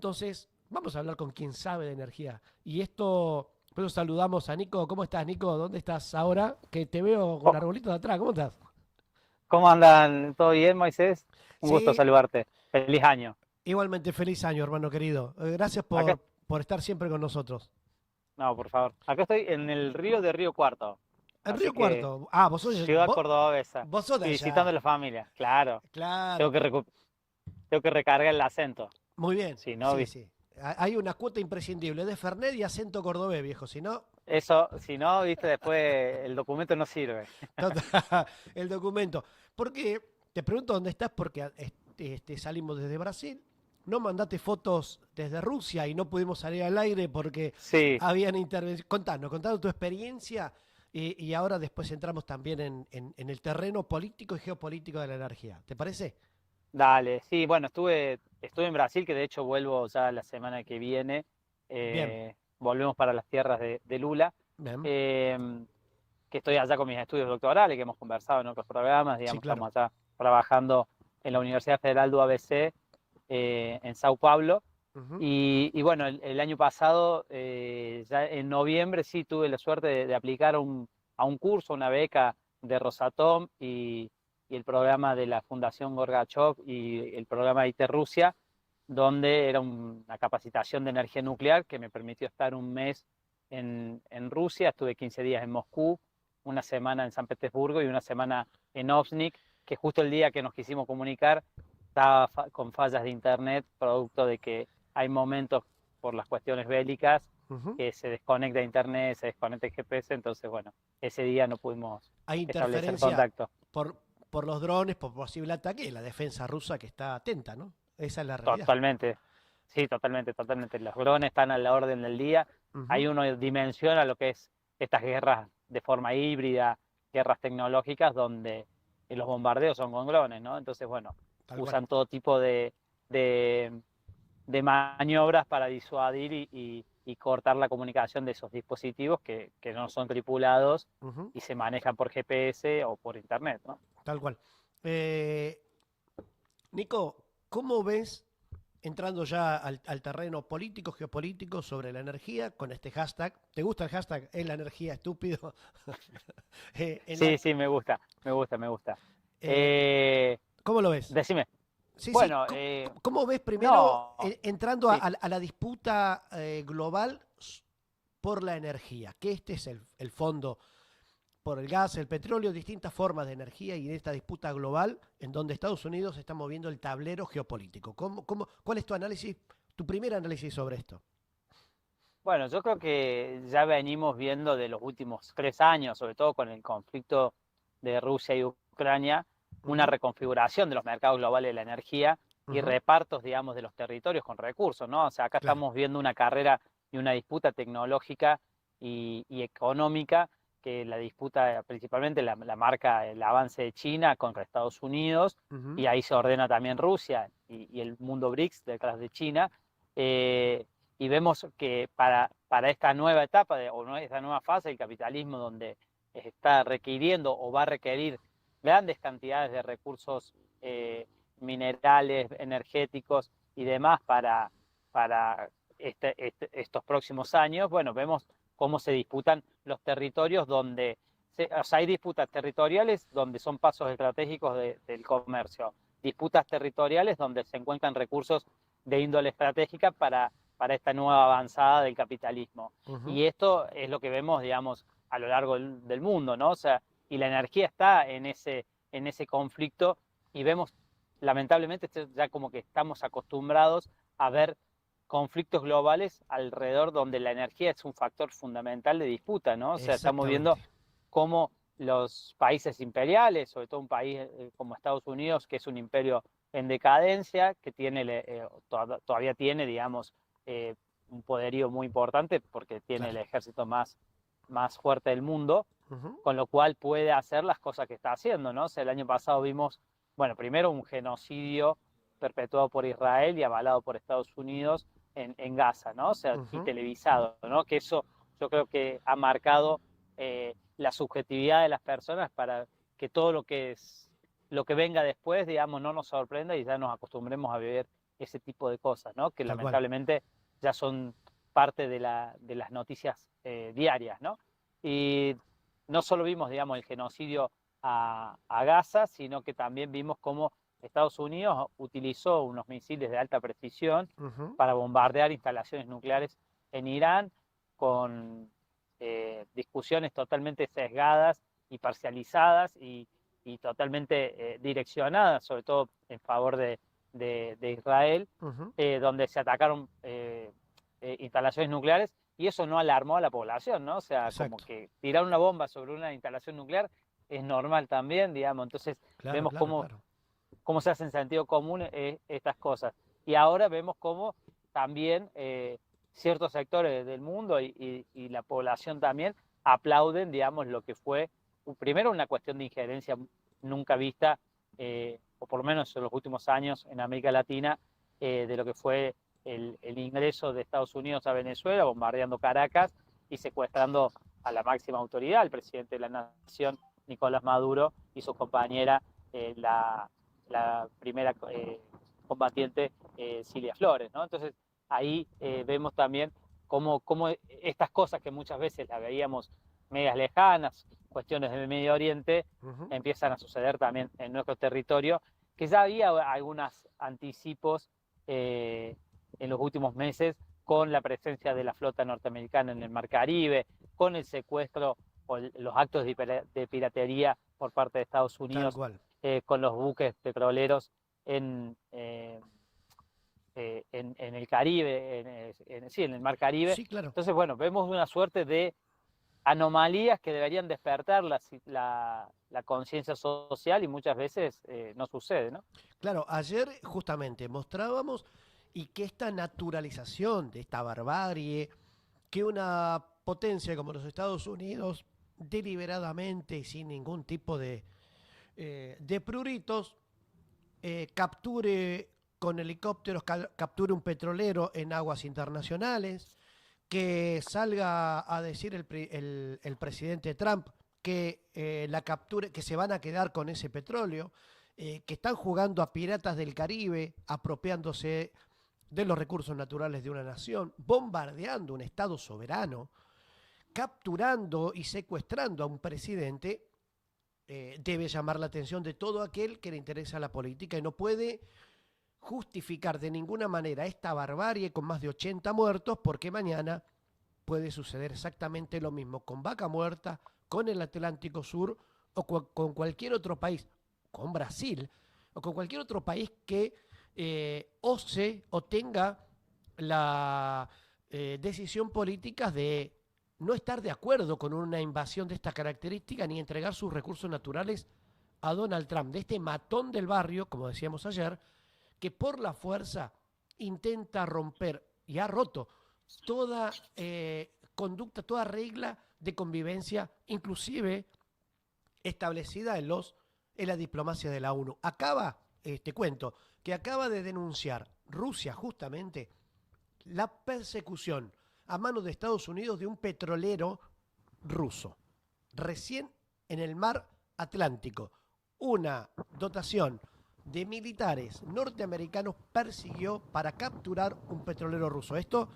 Entonces, vamos a hablar con quien sabe de energía. Y esto, por eso saludamos a Nico. ¿Cómo estás, Nico? ¿Dónde estás ahora? Que te veo con Co- arbolitos de atrás. ¿Cómo estás? ¿Cómo andan? ¿Todo bien, Moisés? Un gusto Sí, saludarte. Feliz año. igualmente feliz año, hermano querido. Gracias Acá, por estar siempre con nosotros. no, por favor. Acá estoy en el río de Río Cuarto. En Así Río que, Cuarto. Ah, ciudad cordobesa. vos sos de Y visitando a allá. la familia. Claro. Claro. Tengo que, tengo que recargar el acento. Muy bien. Si no, Sí, sí. Hay una cuota imprescindible de Fernet y acento cordobés, viejo. Si no, si no, viste, después el documento no sirve. el documento. Porque te pregunto dónde estás, porque salimos desde Brasil. No mandaste fotos desde Rusia y no pudimos salir al aire porque Sí, habían intervenciones. Contanos tu experiencia y ahora después entramos también en el terreno político y geopolítico de la energía. ¿Te parece? dale. Sí, bueno, estuve en Brasil, que de hecho vuelvo ya la semana que viene. Bien, Volvemos para las tierras de Lula. bien. Eh, que estoy allá con mis estudios doctorales, que hemos conversado en otros programas, Sí, digamos, claro. estamos allá trabajando en la Universidad Federal do ABC en Sao Paulo. Ujú. Y bueno, el año pasado, ya en noviembre, sí tuve la suerte de aplicar a un curso, una beca de Rosatom y el programa de la Fundación Gorgachev y el programa ITER Rusia, donde era una capacitación de energía nuclear que me permitió estar un mes en Rusia. Estuve 15 días en Moscú, una semana en San Petersburgo y una semana en Ovsnik, que justo el día que nos quisimos comunicar estaba con fallas de internet, producto de que hay momentos por las cuestiones bélicas Ujú. que se desconecta internet, se desconecta el GPS, entonces bueno, ese día no pudimos Hay establecer interferencia contacto. por los drones, por posible ataque y la defensa rusa que está atenta, ¿no? Esa es la realidad. Totalmente, sí, totalmente, totalmente. Los drones están a la orden del día. Ujú. Hay uno dimensiona lo que es estas guerras de forma híbrida, guerras tecnológicas, donde los bombardeos son con drones, ¿no? Entonces, bueno, Tal cual. usan todo tipo de, de maniobras para disuadir y cortar la comunicación de esos dispositivos que no son tripulados Ujú. y se manejan por GPS o por internet, ¿no? Tal cual. Eh, Nico, ¿cómo ves, entrando ya al terreno político, geopolítico, sobre la energía, con este hashtag? ¿Te gusta el hashtag? Es la energía estúpido. En la, Sí, sí, me gusta, me gusta, me gusta. eh, Eh, ¿Cómo lo ves? Decime. Sí, sí. Bueno, ¿Cómo ves primero no, entrando sí, a la disputa global por la energía? Que este es el fondo por el gas, el petróleo, distintas formas de energía y en esta disputa global en donde Estados Unidos está moviendo el tablero geopolítico. ¿Cuál es tu análisis, tu primer análisis sobre esto? bueno, yo creo que ya venimos viendo de los últimos 3 años, sobre todo con el conflicto de Rusia y Ucrania, una Ujú, reconfiguración de los mercados globales de la energía y ujú, repartos, digamos, de los territorios con recursos, ¿no? O sea, acá claro. estamos viendo una carrera y una disputa tecnológica y económica, que la disputa principalmente la marca el avance de China contra Estados Unidos, Ujú, y ahí se ordena también Rusia y el mundo BRICS detrás de China. Eh, y vemos que para esta nueva etapa o esta nueva fase del capitalismo donde está requiriendo o va a requerir grandes cantidades de recursos minerales, energéticos y demás para estos próximos años, bueno, vemos cómo se disputan los territorios donde, o sea, hay disputas territoriales donde son pasos estratégicos del comercio, disputas territoriales donde se encuentran recursos de índole estratégica para esta nueva avanzada del capitalismo. ujú. Y esto es lo que vemos, digamos, a lo largo del mundo, ¿no? O sea, y la energía está en ese conflicto y vemos, lamentablemente, ya como que estamos acostumbrados a ver conflictos globales alrededor donde la energía es un factor fundamental de disputa, ¿no? O sea, estamos viendo Exactamente. cómo los países imperiales, sobre todo un país como Estados Unidos, que es un imperio en decadencia, que tiene, todavía tiene, digamos, eh, un poderío muy importante porque tiene Claro. el ejército más fuerte del mundo, Ujú, con lo cual puede hacer las cosas que está haciendo, ¿no? O sea, el año pasado vimos, bueno, primero un genocidio perpetuado por Israel y avalado por Estados Unidos en Gaza, ¿no? O sea, y ujú. televisado, ¿no? Que eso yo creo que ha marcado la subjetividad de las personas para que todo lo que venga después, digamos, no nos sorprenda y ya nos acostumbremos a vivir ese tipo de cosas, ¿no? Que Tal cual. lamentablemente ya son parte de las noticias diarias, ¿no? Y no solo vimos, digamos, el genocidio a Gaza, sino que también vimos cómo Estados Unidos utilizó unos misiles de alta precisión Ujú. para bombardear instalaciones nucleares en Irán con discusiones totalmente sesgadas y parcializadas y totalmente direccionadas, sobre todo en favor de Israel, Ujú. donde se atacaron instalaciones nucleares y eso no alarmó a la población, ¿no? O sea, como Exacto. que tirar una bomba sobre una instalación nuclear es normal también, digamos. Entonces Claro, vemos claro, claro. cómo se hacen sentido común estas cosas. Y ahora vemos cómo también ciertos sectores del mundo y la población también aplauden, digamos, lo que fue primero una cuestión de injerencia nunca vista, o por lo menos en los últimos años en América Latina, de lo que fue el ingreso de Estados Unidos a Venezuela, bombardeando Caracas y secuestrando a la máxima autoridad, el presidente de la nación, Nicolás Maduro, y su compañera, la primera combatiente, Cilia Flores, ¿no? Entonces ahí vemos también cómo estas cosas que muchas veces las veíamos medias lejanas, cuestiones del Medio Oriente, Ujú. empiezan a suceder también en nuestro territorio, que ya había algunos anticipos en los últimos meses con la presencia de la flota norteamericana en el Mar Caribe, con el secuestro o los actos de piratería por parte de Estados Tal Unidos cual. con los buques petroleros en el Caribe, sí, en el Mar Caribe. Sí, claro. Entonces, bueno, vemos una suerte de anomalías que deberían despertar la conciencia social y muchas veces no sucede, ¿no? Claro, ayer justamente mostrábamos y que esta naturalización de esta barbarie, que una potencia como los Estados Unidos, deliberadamente y sin ningún tipo de pruritos, capture con helicópteros, capture un petrolero en aguas internacionales, que salga a decir el presidente Trump que la captura, que se van a quedar con ese petróleo, que están jugando a piratas del Caribe, apropiándose de los recursos naturales de una nación, bombardeando un Estado soberano, capturando y secuestrando a un presidente, debe llamar la atención de todo aquel que le interesa la política y no puede justificar de ninguna manera esta barbarie con más de 80 muertos porque mañana puede suceder exactamente lo mismo con Vaca Muerta, con el Atlántico Sur o con cualquier otro país, con Brasil o con cualquier otro país que ose o tenga la decisión política de no estar de acuerdo con una invasión de esta característica ni entregar sus recursos naturales a Donald Trump, de este matón del barrio, como decíamos ayer, que por la fuerza intenta romper y ha roto toda conducta, toda regla de convivencia, inclusive establecida en la diplomacia de la ONU. Te cuento, que acaba de denunciar Rusia justamente la persecución a manos de Estados Unidos de un petrolero ruso, recién en el mar Atlántico. Una dotación de militares norteamericanos persiguió para capturar un petrolero ruso. Esto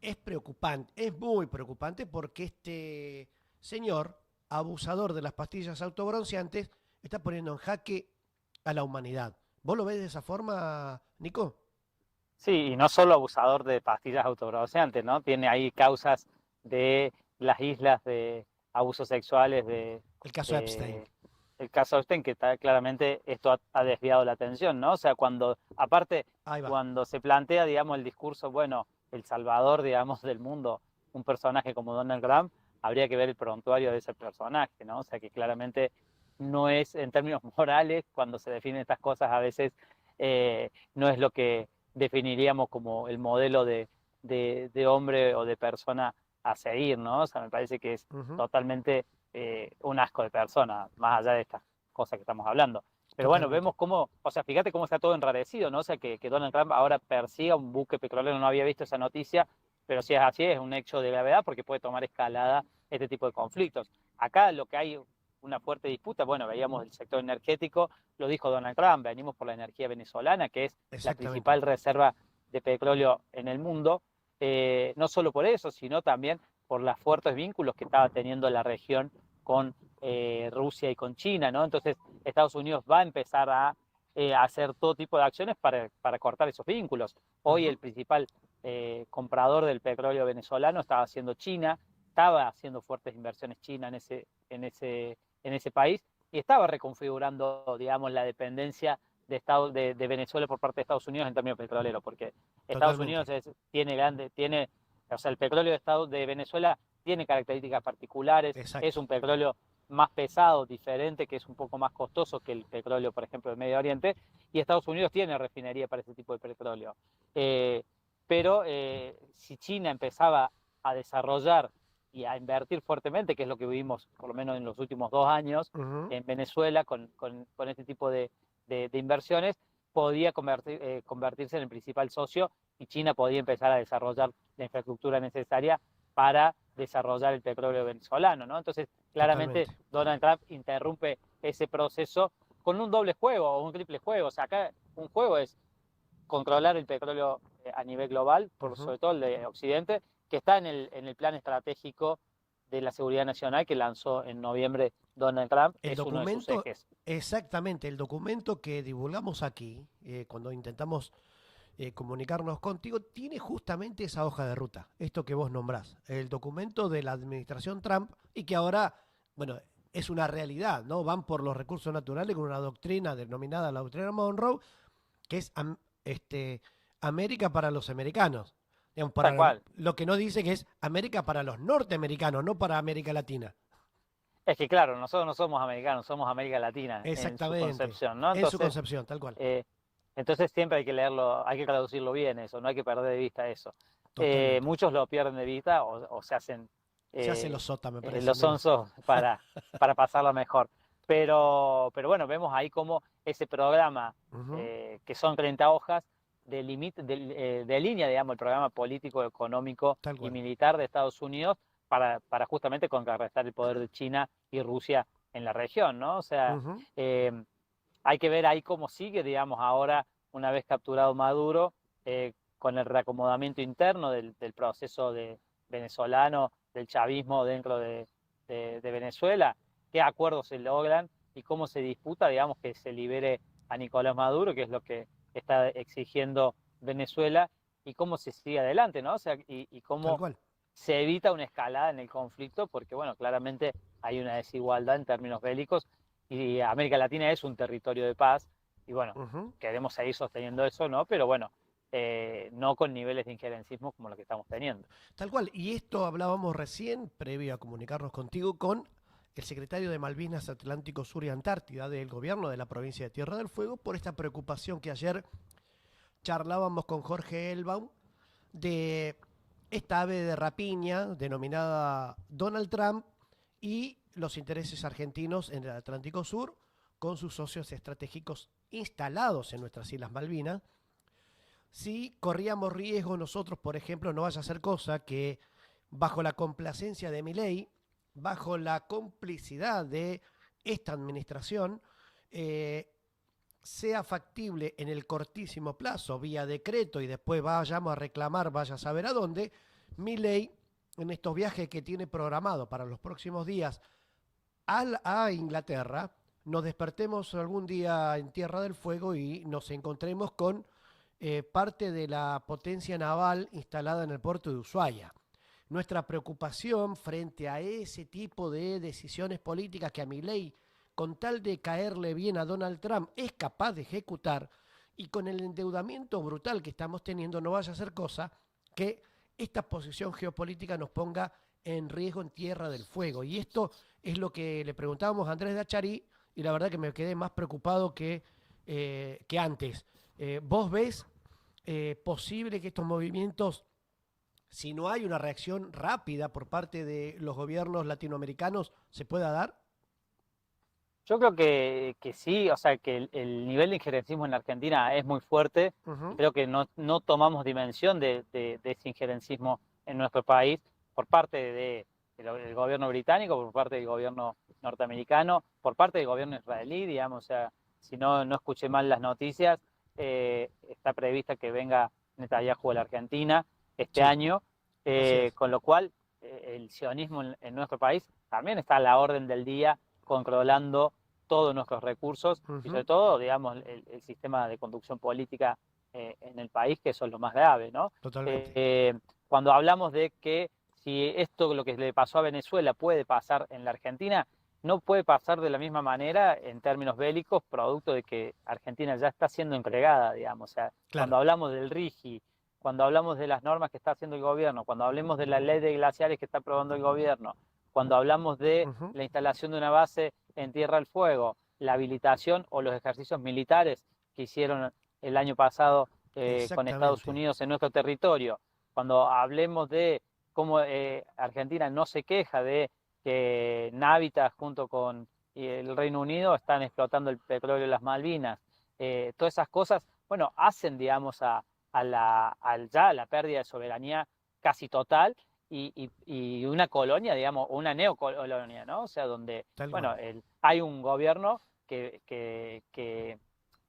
es preocupante, es muy preocupante porque este señor, abusador de las pastillas autobronceantes, está poniendo en jaque a la humanidad. ¿Vos lo ves de esa forma, Nico? Sí, y no solo abusador de pastillas autobronceantes, ¿no? Tiene ahí causas de las islas de abusos sexuales, El caso Epstein. eh, el caso Epstein, que está, claramente esto ha desviado la atención, ¿no? O sea, aparte, Ahí va. cuando se plantea, digamos, el discurso, bueno, el salvador, digamos, del mundo, un personaje como Donald Trump, habría que ver el prontuario de ese personaje, ¿no? O sea, que claramente no es, en términos morales, cuando se definen estas cosas, a veces no es lo que definiríamos como el modelo de hombre o de persona a seguir, ¿no? O sea, me parece que es Uh -huh. totalmente un asco de persona, más allá de estas cosas que estamos hablando. Pero bueno, Totalmente. vemos cómo, o sea, fíjate cómo está todo enrarecido, ¿no? O sea, que Donald Trump ahora persiga un buque petrolero, no había visto esa noticia, pero si es así, es un hecho de gravedad porque puede tomar escalada este tipo de conflictos. Acá lo que hay una fuerte disputa. Bueno, veíamos el sector energético, lo dijo Donald Trump, venimos por la energía venezolana, que es la principal reserva de petróleo en el mundo, no solo por eso, sino también por los fuertes vínculos que estaba teniendo la región con Rusia y con China, ¿no? Entonces, Estados Unidos va a empezar a hacer todo tipo de acciones para cortar esos vínculos. Hoy el principal comprador del petróleo venezolano estaba siendo China, estaba haciendo fuertes inversiones China en ese país y estaba reconfigurando, digamos, la dependencia de Venezuela por parte de Estados Unidos en términos petroleros, porque Estados Unidos tiene, o sea, el petróleo de Venezuela tiene características particulares, es un petróleo más pesado, diferente, que es un poco más costoso que el petróleo, por ejemplo, del Medio Oriente, y Estados Unidos tiene refinería para ese tipo de petróleo. Pero si China empezaba a desarrollar y a invertir fuertemente, que es lo que vivimos por lo menos en los últimos 2 años en Venezuela con este tipo de inversiones, podía convertirse en el principal socio y China podía empezar a desarrollar la infraestructura necesaria para desarrollar el petróleo venezolano, ¿no? Entonces, claramente, Donald Trump interrumpe ese proceso con un doble juego o un triple juego. O sea, acá un juego es controlar el petróleo a nivel global, sobre todo el de Occidente, que está en el plan estratégico de la seguridad nacional que lanzó en noviembre Donald Trump. Es uno de sus ejes. Exactamente, el documento que divulgamos aquí, cuando intentamos comunicarnos contigo, tiene justamente esa hoja de ruta, esto que vos nombrás, el documento de la administración Trump y que ahora, bueno, es una realidad, ¿no? Van por los recursos naturales con una doctrina denominada la doctrina Monroe, que es América para los americanos. Digamos, para lo que no dice que es América para los norteamericanos, no para América Latina. Es que claro, nosotros no somos americanos, somos América Latina. Exactamente. En su concepción, ¿no? Entonces, en su concepción, tal cual. Entonces siempre hay que leerlo, hay que traducirlo bien eso, no hay que perder de vista eso. Muchos lo pierden de vista o se hacen... se hacen los sotas, me parece. Los sonsos para pasarlo mejor. Pero bueno, vemos ahí cómo ese programa, que son 30 hojas, delinea, digamos, el programa político, económico y militar de Estados Unidos para justamente contrarrestar el poder de China y Rusia en la región, ¿no? O sea, hay que ver ahí cómo sigue, digamos, ahora, una vez capturado Maduro, con el reacomodamiento interno del proceso venezolano, del chavismo dentro de Venezuela, qué acuerdos se logran y cómo se disputa, digamos, que se libere a Nicolás Maduro, que es lo que está exigiendo Venezuela, y cómo se sigue adelante, ¿no? O sea, y cómo se evita una escalada en el conflicto, porque, bueno, claramente hay una desigualdad en términos bélicos, y América Latina es un territorio de paz, y bueno, queremos seguir sosteniendo eso, ¿no? Pero bueno, no con niveles de injerencismo como lo que estamos teniendo. Tal cual, y esto hablábamos recién, previo a comunicarnos contigo, con el secretario de Malvinas, Atlántico Sur y Antártida del gobierno de la provincia de Tierra del Fuego, por esta preocupación que ayer charlábamos con Jorge Elbaum de esta ave de rapiña denominada Donald Trump y los intereses argentinos en el Atlántico Sur con sus socios estratégicos instalados en nuestras Islas Malvinas. Si corríamos riesgo nosotros, por ejemplo, no vaya a ser cosa que bajo la complacencia de Milei, bajo la complicidad de esta administración, sea factible en el cortísimo plazo, vía decreto, y después vayamos a reclamar, vaya a saber a dónde, Milei, en estos viajes que tiene programado para los próximos días a Inglaterra, nos despertemos algún día en Tierra del Fuego y nos encontremos con parte de la potencia naval instalada en el puerto de Ushuaia. Nuestra preocupación frente a ese tipo de decisiones políticas que a Milei, con tal de caerle bien a Donald Trump, es capaz de ejecutar, y con el endeudamiento brutal que estamos teniendo, no vaya a ser cosa que esta posición geopolítica nos ponga en riesgo en Tierra del Fuego. Y esto es lo que le preguntábamos a Andrés Dachary, y la verdad que me quedé más preocupado que antes. ¿Vos ves posible que estos movimientos, si no hay una reacción rápida por parte de los gobiernos latinoamericanos, se pueda dar? Yo creo que sí, o sea, que el nivel de injerencismo en la Argentina es muy fuerte. Creo que no tomamos dimensión de ese injerencismo en nuestro país por parte del gobierno británico, por parte del gobierno norteamericano por parte del gobierno israelí, digamos, o sea, si no escuché mal las noticias, está prevista que venga Netanyahu a la Argentina este Sí, año, así es. con lo cual el sionismo en nuestro país también está a la orden del día, controlando todos nuestros recursos y sobre todo, digamos, el sistema de conducción política en el país, que eso es lo más grave, ¿no? Totalmente. Cuando hablamos de que si esto, lo que le pasó a Venezuela, puede pasar en la Argentina, no puede pasar de la misma manera en términos bélicos, producto de que Argentina ya está siendo entregada, digamos. O sea, Claro. cuando hablamos del RIGI, cuando hablamos de las normas que está haciendo el gobierno, cuando hablemos de la ley de glaciares que está aprobando el gobierno, cuando hablamos de Ujú. la instalación de una base en Tierra del Fuego, la habilitación o los ejercicios militares que hicieron el año pasado con Estados Exactamente. Unidos en nuestro territorio, cuando hablemos de cómo Argentina no se queja de que Navitas junto con el Reino Unido están explotando el petróleo de las Malvinas, todas esas cosas, bueno, hacen, digamos, ya la pérdida de soberanía casi total y una colonia, digamos, una neocolonia, ¿no? O sea, donde, Tal bueno, cual. hay un gobierno que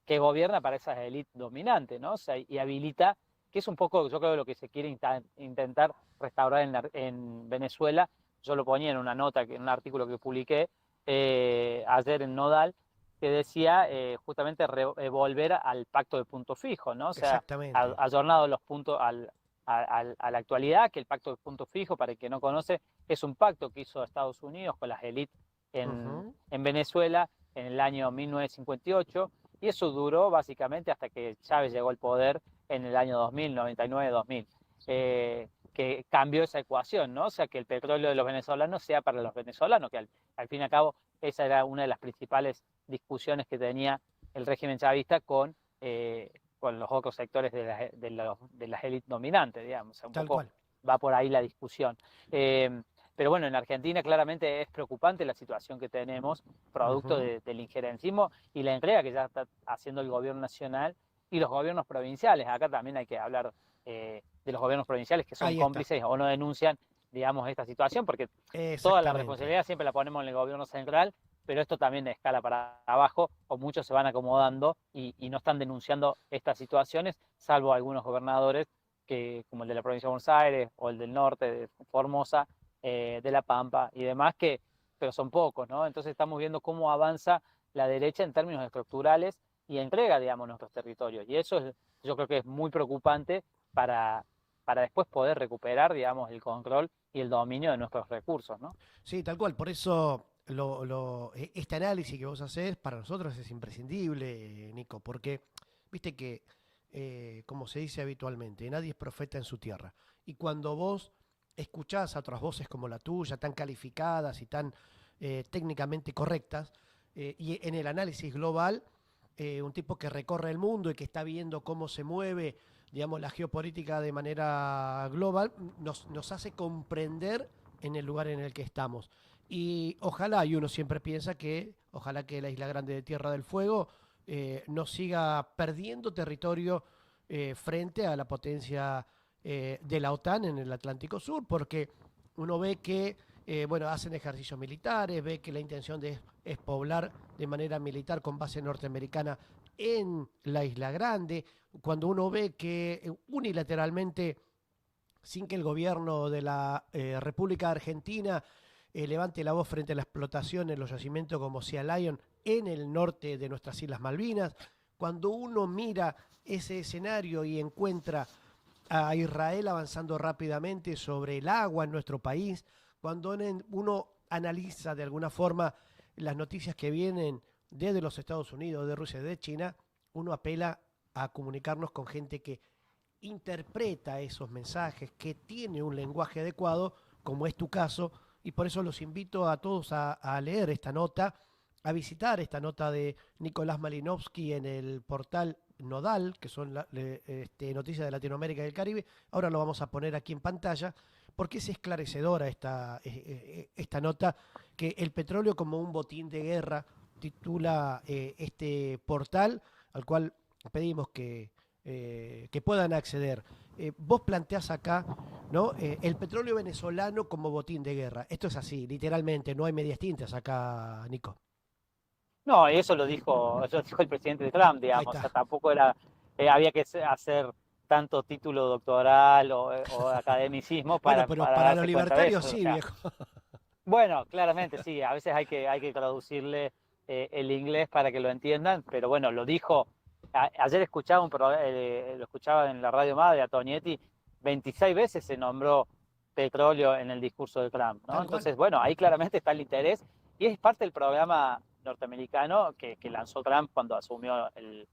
gobierna para esas élites dominantes, ¿no? O sea, y habilita, que es un poco, yo creo, lo que se quiere intentar restaurar en Venezuela. Yo lo ponía en una nota, en un artículo que publiqué ayer en Nodal, que decía justamente volver al pacto de punto fijo, ¿no? O sea, Exactamente. ayornado los puntos a la actualidad, que el pacto de punto fijo, para el que no conoce, es un pacto que hizo Estados Unidos con las élites Ujú. en Venezuela en el año 1958, y eso duró básicamente hasta que Chávez llegó al poder en el año 2000, 99-2000, que cambió esa ecuación, ¿no? O sea, que el petróleo de los venezolanos sea para los venezolanos, que al fin y al cabo esa era una de las principales discusiones que tenía el régimen chavista con los otros sectores de las élites dominantes, digamos. O sea, un Tal poco cual. va por ahí la discusión. Pero bueno, en Argentina claramente es preocupante la situación que tenemos, producto Ujú. del injerencismo y la entrega que ya está haciendo el gobierno nacional y los gobiernos provinciales. Acá también hay que hablar de los gobiernos provinciales que son Ahí está. cómplices o no denuncian, digamos, esta situación, porque toda la Exactamente. responsabilidad siempre la ponemos en el gobierno central, pero esto también escala para abajo, o muchos se van acomodando y no están denunciando estas situaciones, salvo algunos gobernadores, como el de la provincia de Buenos Aires o el del norte, de Formosa, de La Pampa y demás, pero son pocos, ¿no? Entonces estamos viendo cómo avanza la derecha en términos estructurales y entrega, digamos, nuestros territorios. Y eso yo creo que es muy preocupante para, para después poder recuperar, digamos, el control y el dominio de nuestros recursos, ¿no? Sí, tal cual. Por eso este análisis que vos hacés para nosotros es imprescindible, Nico, porque viste que, como se dice habitualmente, nadie es profeta en su tierra. Y cuando vos escuchás a otras voces como la tuya, tan calificadas y tan técnicamente correctas, y en el análisis global, un tipo que recorre el mundo y que está viendo cómo se mueve, digamos, la geopolítica de manera global, nos hace comprender en el lugar en el que estamos. Y ojalá, y uno siempre piensa que, ojalá que la isla grande de Tierra del Fuego no siga perdiendo territorio frente a la potencia de la OTAN en el Atlántico Sur, porque uno ve que, bueno, hacen ejercicios militares, ve que la intención es poblar de manera militar con base norteamericana en la isla grande, cuando uno ve que unilateralmente sin que el gobierno de la República Argentina levante la voz frente a la explotación en los yacimientos como Sea Lion en el norte de nuestras Islas Malvinas. Cuando uno mira ese escenario y encuentra a Israel avanzando rápidamente sobre el agua en nuestro país, cuando uno analiza de alguna forma las noticias que vienen desde los Estados Unidos, de Rusia, de China, uno apela a comunicarnos con gente que interpreta esos mensajes, que tiene un lenguaje adecuado, como es tu caso, y por eso los invito a todos a leer esta nota, a visitar esta nota de Nicolás Malinowski en el portal Nodal, que son noticias de Latinoamérica y el Caribe. Ahora lo vamos a poner aquí en pantalla, porque es esclarecedora esta nota, que el petróleo como un botín de guerra titula este portal, al cual pedimos que puedan acceder. Vos planteás acá ¿no? El petróleo venezolano como botín de guerra. Esto es así, literalmente, no hay medias tintas acá, Nico. No, y eso lo dijo el presidente Trump, Ahí digamos, o sea, está. tampoco era, había que hacer tanto título doctoral o academicismo Bueno, pero para para los darse cuenta de libertarios eso. O sí, sea, viejo. bueno, claramente sí, a veces hay que traducirle el inglés para que lo entiendan, pero bueno, lo dijo, ayer escuchaba lo escuchaba en la radio madre a Tonietti, 26 veces se nombró petróleo en el discurso de Trump, ¿no? Tal cual. Entonces, bueno, ahí claramente está el interés y es parte del programa norteamericano que lanzó Trump cuando asumió el,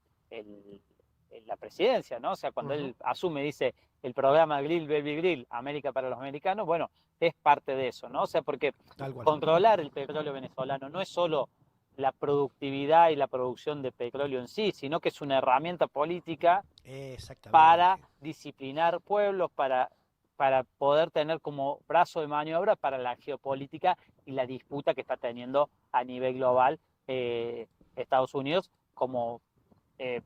la presidencia, ¿no? O sea, cuando Ujú. él asume, dice, el programa Grill, Baby Grill, América para los americanos, bueno, es parte de eso, ¿no? O sea, porque Tal cual. controlar el petróleo venezolano no es solo la productividad y la producción de petróleo en sí, sino que es una herramienta política para Exactamente. disciplinar pueblos, para poder tener como brazo de maniobra para la geopolítica y la disputa que está teniendo a nivel global Estados Unidos como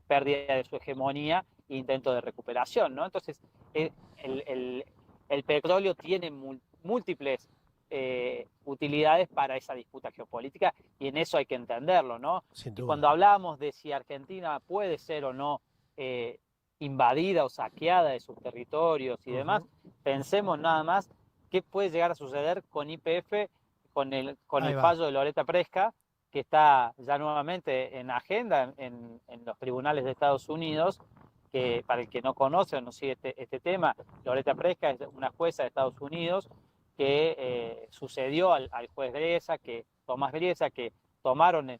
pérdida de su hegemonía e intento de recuperación, ¿no? Entonces, eh, el, el, el, petróleo tiene múltiples utilidades para esa disputa geopolítica y en eso hay que entenderlo, ¿no? Sin Y duda. cuando hablábamos de si Argentina puede ser o no eh, invadida o saqueada de sus territorios y demás, Ujú. pensemos nada más qué puede llegar a suceder con YPF, con Ahí el va. fallo de Loreta Presca, que está ya nuevamente en agenda en los tribunales de Estados Unidos, que para el que no conoce o no sigue este tema, Loreta Presca es una jueza de Estados Unidos que sucedió al juez Gresa, Tomás Gresa, que tomaron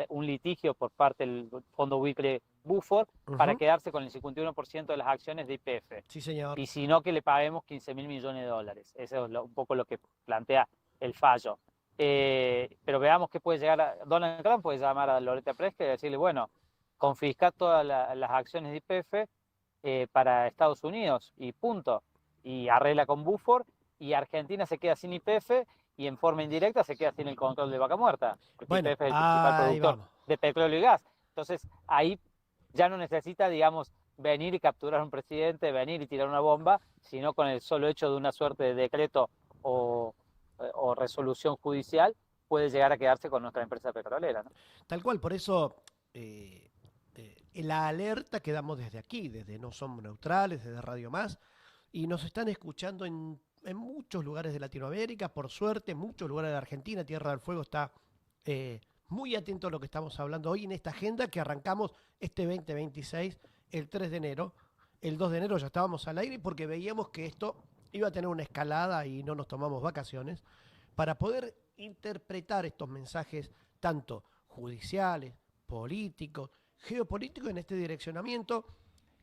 un litigio por parte del fondo Wickre Buford para Ujú. quedarse con el 51% de las acciones de YPF. Sí, señor. Y si no, que le paguemos 15.000 millones de dólares. Eso es un poco lo que plantea el fallo. Pero veamos qué puede llegar Donald Trump puede llamar a Loretta Presca y decirle, bueno, confiscar todas las acciones de YPF para Estados Unidos y punto. Y arregla con Buford y Argentina se queda sin YPF y en forma indirecta se queda sin el control de Vaca Muerta, porque Bueno, YPF es el principal ahí productor vamos. de petróleo y gas. Entonces ahí ya no necesita, digamos, venir y capturar a un presidente, venir y tirar una bomba, sino con el solo hecho de una suerte de decreto o, o resolución judicial puede llegar a quedarse con nuestra empresa petrolera, ¿no? Tal cual, por eso la alerta que damos desde aquí, desde No Somos Neutrales, desde Radio Más, y nos están escuchando en muchos lugares de Latinoamérica, por suerte, en muchos lugares de Argentina, Tierra del Fuego está muy atento a lo que estamos hablando hoy en esta agenda que arrancamos este 2026, el 3 de enero. El 2 de enero ya estábamos al aire porque veíamos que esto iba a tener una escalada y no nos tomamos vacaciones para poder interpretar estos mensajes tanto judiciales, políticos, geopolíticos en este direccionamiento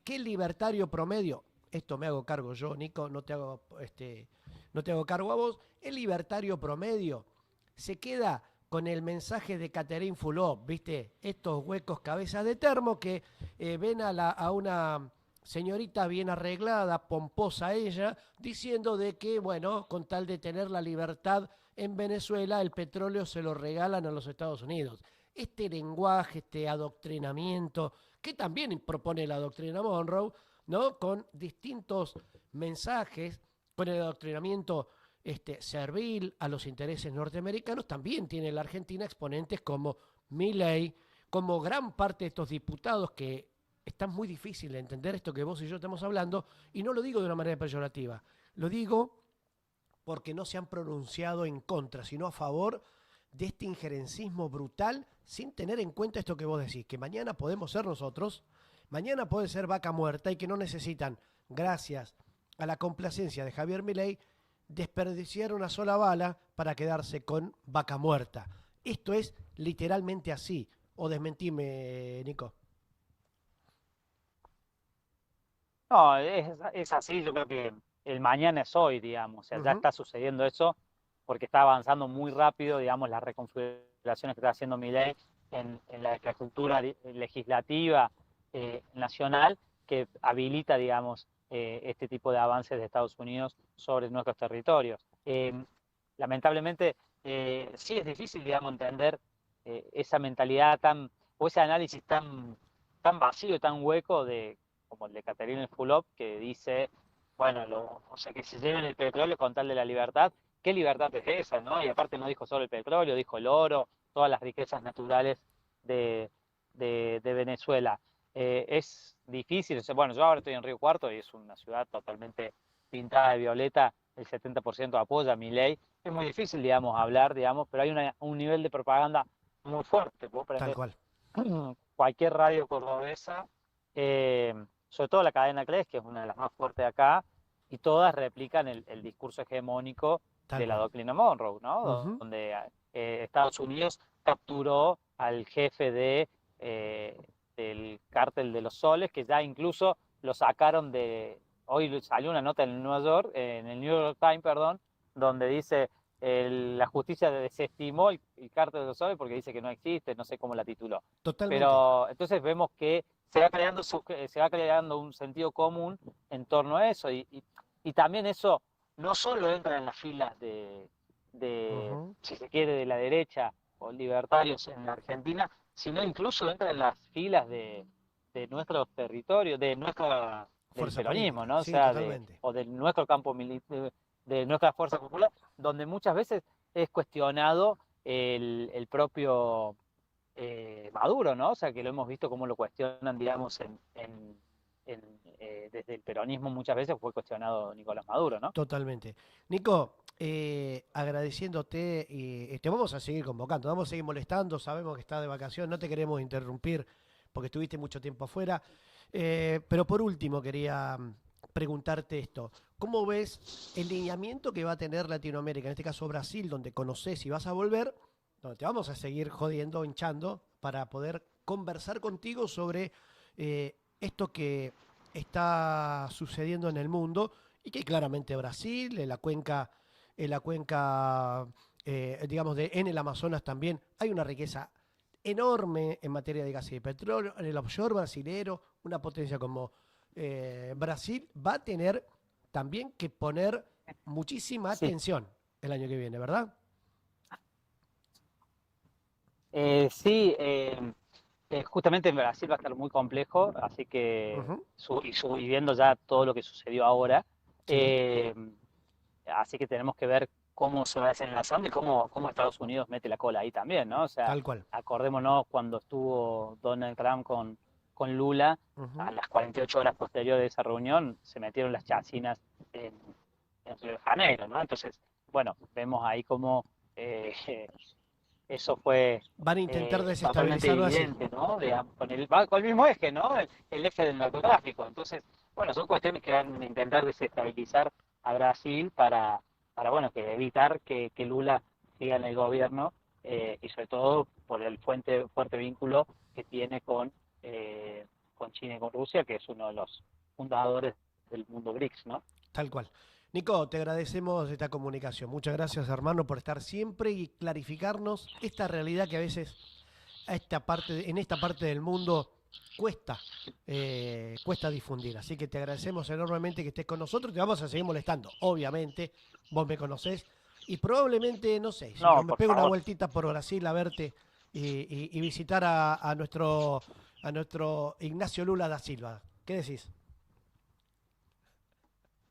que el libertario promedio, esto me hago cargo yo, Nico, no te hago cargo a vos, el libertario promedio se queda con el mensaje de Catherine Fulop, ¿viste? Estos huecos cabezas de termo que ven a una señorita bien arreglada, pomposa ella, diciendo de que, bueno, con tal de tener la libertad en Venezuela, el petróleo se lo regalan a los Estados Unidos. Este lenguaje, este adoctrinamiento, que también propone la doctrina Monroe, ¿no? Con distintos mensajes, con el adoctrinamiento servil a los intereses norteamericanos, también tiene la Argentina exponentes como Milley, como gran parte de estos diputados que está muy difícil de entender esto que vos y yo estamos hablando, y no lo digo de una manera peyorativa, lo digo porque no se han pronunciado en contra, sino a favor de este injerencismo brutal sin tener en cuenta esto que vos decís, que mañana podemos ser nosotros, mañana puede ser Vaca Muerta y que no necesitan, gracias a la complacencia de Javier Milei, desperdiciar una sola bala para quedarse con Vaca Muerta. Esto es literalmente así. O desmentime, Nico. No, es así, yo creo que el mañana es hoy, digamos, o sea, ya Ujú. está sucediendo eso porque está avanzando muy rápido, digamos, las reconfiguraciones que está haciendo Milei en la infraestructura legislativa nacional que habilita, digamos, este tipo de avances de Estados Unidos sobre nuestros territorios. Lamentablemente, sí es difícil, digamos, entender esa mentalidad tan, o ese análisis tan, tan vacío, tan hueco de como el de Catherine Fulop, que dice bueno, o sea, que se lleven el petróleo con tal de la libertad. ¿Qué libertad es esa, no? Y aparte no dijo solo el petróleo, dijo el oro, todas las riquezas naturales de, de Venezuela. Es difícil, o sea, bueno, yo ahora estoy en Río Cuarto y es una ciudad totalmente pintada de violeta, el 70% apoya a Milei. Es muy difícil, digamos, hablar, digamos, pero hay un nivel de propaganda muy fuerte. Vos Tal prendés cual. cualquier radio cordobesa, eh, sobre todo la cadena CLES, que es una de las más fuertes acá, y todas replican el discurso hegemónico Tal de la cual. doctrina Monroe, ¿no? Ujú. Donde Estados Unidos capturó al jefe eh, del cártel de los soles, que ya incluso lo sacaron hoy salió una nota en el en el New York Times, perdón, donde dice la justicia desestimó el cártel de los soles porque dice que no existe, no sé cómo la tituló. Totalmente. Pero entonces vemos que se va creando un sentido común en torno a eso y también eso no solo entra en las filas Ujú. si se quiere, de la derecha o libertarios en la Argentina, sino incluso entra en las filas de nuestros territorios, del Fuerza peronismo, política. ¿no? O Sí, sea, totalmente. o de nuestro campo militar, de nuestra fuerza popular, donde muchas veces es cuestionado el propio Maduro, ¿no? O sea, que lo hemos visto cómo lo cuestionan, digamos, desde el peronismo muchas veces fue cuestionado Nicolás Maduro, ¿no? Totalmente. Nico, agradeciéndote, y te vamos a seguir convocando, vamos a seguir molestando, sabemos que estás de vacación, no te queremos interrumpir porque estuviste mucho tiempo afuera. Pero por último quería preguntarte esto. ¿Cómo ves el lineamiento que va a tener Latinoamérica, en este caso Brasil, donde conoces y vas a volver, donde te vamos a seguir jodiendo, hinchando, para poder conversar contigo sobre esto que está sucediendo en el mundo y que claramente Brasil, en la cuenca digamos, en el Amazonas también hay una riqueza enorme en materia de gas y de petróleo, en el offshore brasilero, una potencia como Brasil va a tener también que poner muchísima Sí, atención el año que viene, ¿verdad? sí, justamente en Brasil va a estar muy complejo, así que Ujú. y viendo ya todo lo que sucedió ahora, Sí, eh, así que tenemos que ver cómo se va desenlazando y cómo Estados Unidos mete la cola ahí también, ¿no? O sea, tal cual. acordémonos cuando estuvo Donald Trump con Lula, a Ujú. las 48 horas posteriores de esa reunión se metieron las chacinas en, en Río de Janeiro, ¿no? Entonces, bueno, vemos ahí cómo eso fue Van a intentar totalmente desestabilizar Brasil. evidente, ¿no? Va con el mismo eje, ¿no? El eje del narcotráfico. Entonces, bueno, son cuestiones que van a intentar desestabilizar a Brasil para bueno, que evitar que Lula siga en el gobierno y sobre todo por el fuerte vínculo que tiene con China y con Rusia, que es uno de los fundadores del mundo BRICS, ¿no? Tal cual. Nico, te agradecemos esta comunicación. Muchas gracias, hermano, por estar siempre y clarificarnos esta realidad que a veces en esta parte del mundo cuesta, cuesta difundir. Así que te agradecemos enormemente que estés con nosotros. Te vamos a seguir molestando, obviamente. Vos me conocés. Y probablemente, no sé, si no No, me por pego una favor. vueltita por Brasil a verte y visitar a nuestro Ignacio Lula da Silva. ¿Qué decís?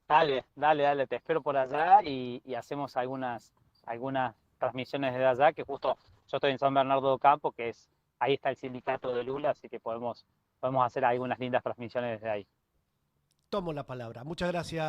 Dale, te espero por allá y hacemos algunas transmisiones desde allá, que justo yo estoy en San Bernardo do Campo, ahí está el sindicato de Lula, así que podemos hacer algunas lindas transmisiones desde ahí. Tomo la palabra. Muchas gracias.